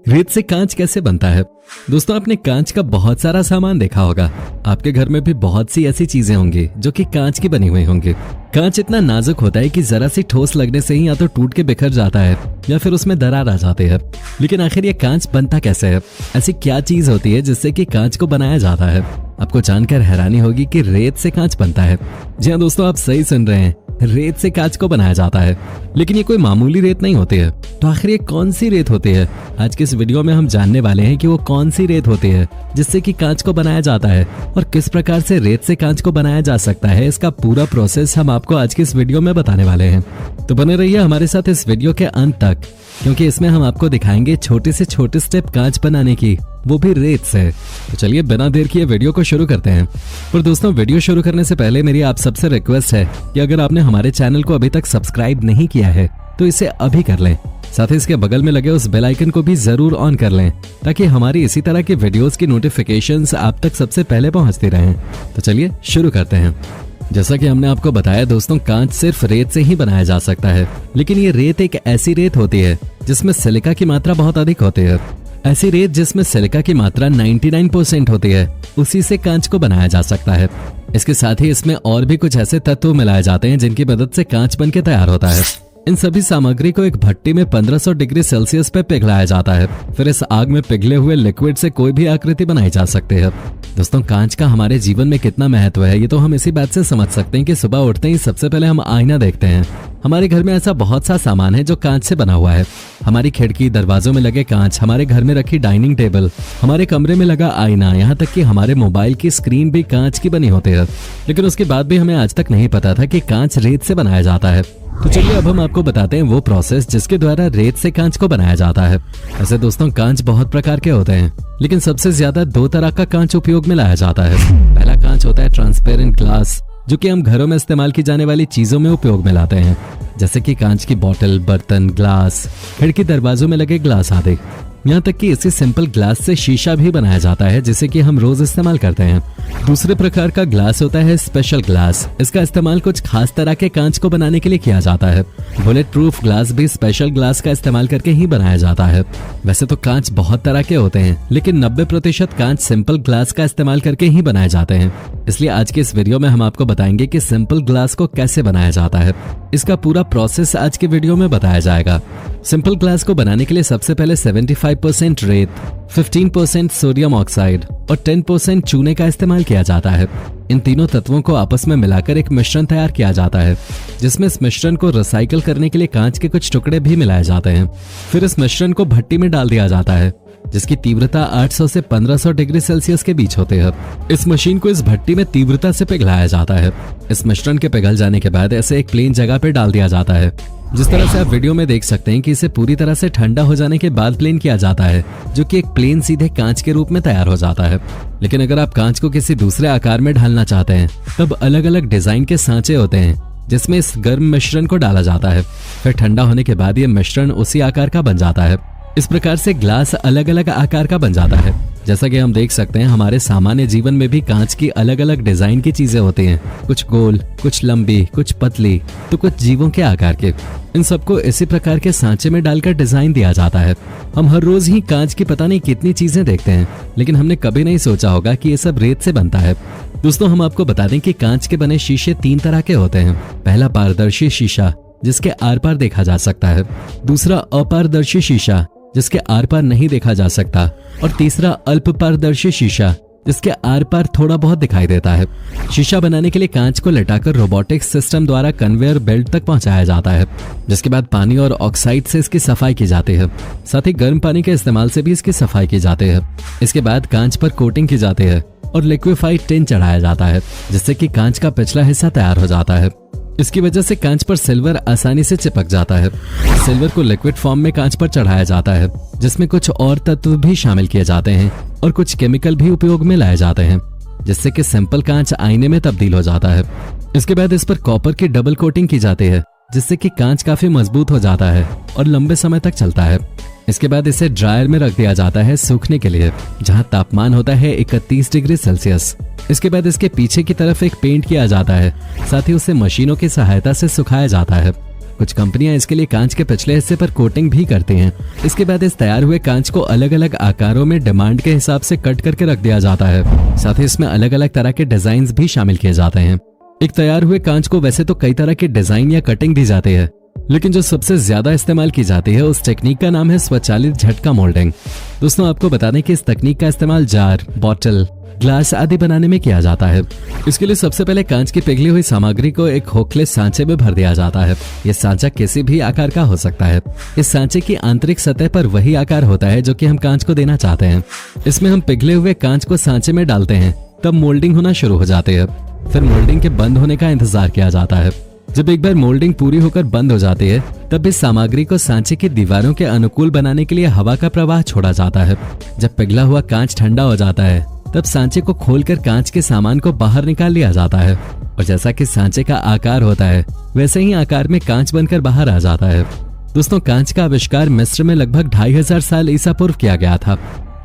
रेत से कांच कैसे बनता है? दोस्तों, आपने कांच का बहुत सारा सामान देखा होगा। आपके घर में भी बहुत सी ऐसी चीजें होंगी जो कि कांच की बनी हुई होंगी। कांच इतना नाजुक होता है कि जरा सी ठोस लगने से ही या तो टूट के बिखर जाता है या फिर उसमें दरार आ जाती है। लेकिन आखिर ये कांच बनता कैसे है? ऐसी क्या चीज होती है जिससे कि कांच को बनाया जाता है? आपको जानकर हैरानी होगी कि रेत से कांच बनता है। जी हाँ दोस्तों, आप सही सुन रहे हैं, रेत से कांच को बनाया जाता है। लेकिन ये कोई मामूली रेत नहीं होती है। तो आखिर ये कौन सी रेत होती है? आज के इस वीडियो में हम जानने वाले हैं कि वो कौन सी रेत होती है जिससे कि कांच को बनाया जाता है और किस प्रकार से रेत से कांच को बनाया जा सकता है। इसका पूरा प्रोसेस हम आपको आज की इस वीडियो में बताने वाले हैं। तो बने रहिए हमारे साथ इस वीडियो के अंत तक, क्योंकि इसमें हम आपको दिखाएंगे छोटे से छोटे स्टेप कांच बनाने की, वो भी रेत से। तो चलिए बिना देर किए वीडियो को शुरू करते हैं। और दोस्तों, वीडियो शुरू करने से पहले मेरी आप सबसे रिक्वेस्ट है कि अगर आपने हमारे चैनल को अभी तक सब्सक्राइब नहीं किया है तो इसे अभी कर लें। साथ ही इसके बगल में लगे उस बेल आइकन को भी जरूर ऑन कर लें ताकि हमारी इसी तरह की वीडियोस की नोटिफिकेशंस आप तक सबसे पहले पहुंचती रहें। तो चलिए शुरू करते हैं। जैसा कि हमने आपको बताया दोस्तों, कांच सिर्फ रेत से ही बनाया जा सकता है। लेकिन ये रेत एक ऐसी रेत होती है जिसमें सिलिका की मात्रा बहुत अधिक होती है। ऐसी रेत जिसमें सिलिका की मात्रा 99% होती है, उसी से कांच को बनाया जा सकता है। इसके साथ ही इसमें और भी कुछ ऐसे तत्व मिलाए जाते हैं जिनकी मदद से कांच बन के तैयार होता है। इन सभी सामग्री को एक भट्टी में 1500 डिग्री सेल्सियस पे पिघलाया जाता है। फिर इस आग में पिघले हुए लिक्विड से कोई भी आकृति बनाई जा सकती है। दोस्तों, कांच का हमारे जीवन में कितना महत्व है ये तो हम इसी बात से समझ सकते हैं कि सुबह उठते ही सबसे पहले हम आईना देखते हैं। हमारे घर में ऐसा बहुत सा सामान है जो कांच से बना हुआ है। हमारी खिड़की, दरवाजों में लगे कांच, हमारे घर में रखी डाइनिंग टेबल, हमारे कमरे में लगा आईना, यहाँ तक कि हमारे मोबाइल की स्क्रीन भी कांच की बनी होती है। लेकिन उसके बाद भी हमें आज तक नहीं पता था कि कांच रेत से बनाया जाता है। तो चलिए अब हम आपको बताते हैं वो प्रोसेस जिसके द्वारा रेत से कांच को बनाया जाता है। ऐसे दोस्तों, कांच बहुत प्रकार के होते हैं, लेकिन सबसे ज्यादा दो तरह का कांच उपयोग में लाया जाता है। पहला कांच होता है ट्रांसपेरेंट ग्लास, जो कि हम घरों में इस्तेमाल की जाने वाली चीजों में उपयोग में लाते हैं, जैसे कि कांच की बोतल, बर्तन, ग्लास, खिड़की, दरवाजों में लगे ग्लास आदि। यहाँ तक कि इसी सिंपल ग्लास से शीशा भी बनाया जाता है, जिसे कि हम रोज इस्तेमाल करते हैं। दूसरे प्रकार का ग्लास होता है स्पेशल ग्लास। इसका इस्तेमाल कुछ खास तरह के कांच को बनाने के लिए किया जाता है। बुलेट प्रूफ ग्लास भी स्पेशल ग्लास का इस्तेमाल करके ही बनाया जाता है। वैसे तो कांच बहुत तरह के होते हैं, लेकिन 90% कांच सिंपल ग्लास का इस्तेमाल करके ही बनाए जाते हैं। इसलिए आज के इस वीडियो में हम आपको बताएंगे कि सिंपल ग्लास को कैसे बनाया जाता है। इसका पूरा प्रोसेस आज के वीडियो में बताया जाएगा। सिंपल ग्लास को बनाने के लिए सबसे पहले 75% रेत, 15% सोडियम ऑक्साइड और 10% चूने का इस्तेमाल किया जाता है। इन तीनों तत्वों को आपस में मिलाकर एक मिश्रण तैयार किया जाता है, जिसमें इस मिश्रण को रिसाइकल करने के लिए कांच के कुछ टुकड़े भी मिलाए जाते हैं। फिर इस मिश्रण को भट्टी में डाल दिया जाता है, जिसकी तीव्रता 800 से 1500 डिग्री सेल्सियस के बीच होती है। इस मशीन को इस भट्टी में तीव्रता से पिघलाया जाता है। इस मिश्रण के पिघल जाने के बाद इसे एक प्लेन जगह पर डाल दिया जाता है। जिस तरह से आप वीडियो में देख सकते हैं कि इसे पूरी तरह से ठंडा हो जाने के बाद प्लेन किया जाता है, जो कि एक प्लेन सीधे कांच के रूप में तैयार हो जाता है। लेकिन अगर आप कांच को किसी दूसरे आकार में ढालना चाहते हैं, तब अलग अलग डिजाइन के सांचे होते हैं जिसमें इस गर्म मिश्रण को डाला जाता है। फिर ठंडा होने के बाद ये मिश्रण उसी आकार का बन जाता है। इस प्रकार से ग्लास अलग अलग आकार का बन जाता है। जैसा कि हम देख सकते हैं, हमारे सामान्य जीवन में भी कांच की अलग अलग डिजाइन की चीजें होती हैं। कुछ गोल, कुछ लंबी, कुछ पतली, तो कुछ जीवों के आकार के। इन सबको इसी प्रकार के सांचे में डालकर डिजाइन दिया जाता है। हम हर रोज ही कांच की पता नहीं कितनी चीजें देखते हैं, लेकिन हमने कभी नहीं सोचा होगा कि ये सब रेत से बनता है। दोस्तों, हम आपको बता दें कि कांच के बने शीशे 3 तरह के होते हैं। पहला पारदर्शी शीशा, जिसके आर पार देखा जा सकता है। दूसरा अपारदर्शी शीशा, जिसके आर पार नहीं देखा जा सकता। और तीसरा अल्प पारदर्शी शीशा, जिसके आर पार थोड़ा बहुत दिखाई देता है। शीशा बनाने के लिए कांच को लटाकर रोबोटिक्स सिस्टम द्वारा कन्वेयर बेल्ट तक पहुंचाया जाता है, जिसके बाद पानी और ऑक्साइड से इसकी सफाई की जाती है। साथ ही गर्म पानी के इस्तेमाल से भी इसकी सफाई की जाती है। इसके बाद कांच पर कोटिंग की जाती है और लिक्विफाइड टिन चढ़ाया जाता है, जिससे कि कांच का पिछला हिस्सा तैयार हो जाता है। इसकी वजह से कांच पर सिल्वर आसानी से चिपक जाता है। सिल्वर को लिक्विड फॉर्म में कांच पर चढ़ाया जाता है, जिसमें कुछ और तत्व भी शामिल किए जाते हैं और कुछ केमिकल भी उपयोग में लाए जाते हैं, जिससे कि सिंपल कांच आईने में तब्दील हो जाता है। इसके बाद इस पर कॉपर की डबल कोटिंग की जाती है, जिससे कि कांच काफी मजबूत हो जाता है और लंबे समय तक चलता है। इसके बाद इसे ड्रायर में रख दिया जाता है सूखने के लिए, जहां तापमान होता है 31 डिग्री सेल्सियस। इसके बाद इसके पीछे की तरफ एक पेंट किया जाता है, साथ ही उसे मशीनों की सहायता से सुखाया जाता है। कुछ कंपनियां इसके लिए कांच के पिछले हिस्से पर कोटिंग भी करती हैं। इसके बाद इस तैयार हुए कांच को अलग अलग आकारों में डिमांड के हिसाब से कट करके रख दिया जाता है। साथ ही इसमें अलग अलग तरह के डिजाइन भी शामिल किए जाते हैं। एक तैयार हुए कांच को वैसे तो कई तरह के डिजाइन या कटिंग दी जाती है, लेकिन जो सबसे ज्यादा इस्तेमाल की जाती है उस टेक्निक का नाम है स्वचालित झटका मोल्डिंग। दोस्तों आपको बता दें कि इस तकनीक का इस्तेमाल जार, बॉटल, ग्लास आदि बनाने में किया जाता है। इसके लिए सबसे पहले कांच की पिघली हुई सामग्री को एक खोखले सांचे में भर दिया जाता है। यह सांचा किसी भी आकार का हो सकता है। इस सांचे की आंतरिक सतह पर वही आकार होता है जो कि हम कांच को देना चाहते हैं। इसमें हम पिघले हुए कांच को सांचे में डालते हैं, तब मोल्डिंग होना शुरू हो जाती है। फिर मोल्डिंग के बंद होने का इंतजार किया जाता है। जब एक बार मोल्डिंग पूरी होकर बंद हो जाती है, तब इस सामग्री को सांचे की दीवारों के अनुकूल बनाने के लिए हवा का प्रवाह छोड़ा जाता है। जब पिघला हुआ कांच ठंडा हो जाता है, तब सांचे को खोलकर कांच के सामान को बाहर निकाल लिया जाता है और जैसा कि सांचे का आकार होता है वैसे ही आकार में कांच बनकर बाहर आ जाता है। दोस्तों कांच का आविष्कार मिस्र में लगभग 2500 साल ईसा पूर्व किया गया था।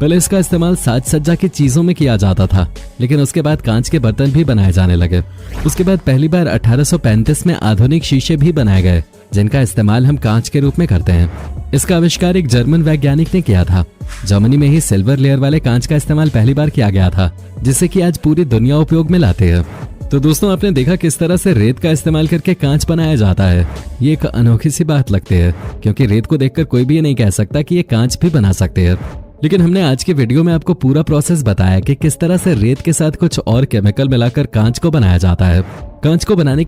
पहले इसका इस्तेमाल साज सज्जा की चीजों में किया जाता था, लेकिन उसके बाद कांच के बर्तन भी बनाए जाने लगे। उसके बाद पहली बार 1835 में आधुनिक शीशे भी बनाए गए, जिनका इस्तेमाल हम कांच के रूप में करते हैं। इसका आविष्कार एक जर्मन वैज्ञानिक ने किया था। जर्मनी में ही सिल्वर लेयर वाले कांच का इस्तेमाल पहली बार किया गया था, जिसे कि आज पूरी दुनिया उपयोग में लाते हैं। तो दोस्तों आपने देखा किस तरह से रेत का इस्तेमाल करके कांच बनाया जाता है। ये एक अनोखी सी बात लगती है, क्योंकि रेत को देखकर कोई भी ये नहीं कह सकता कि ये कांच भी बना सकते हैं। लेकिन हमने आज के वीडियो में आपको पूरा प्रोसेस बताया कि किस तरह से रेत के साथ कुछ और केमिकल मिलाकर कांच को बनाया जाता है। कांच को बनाने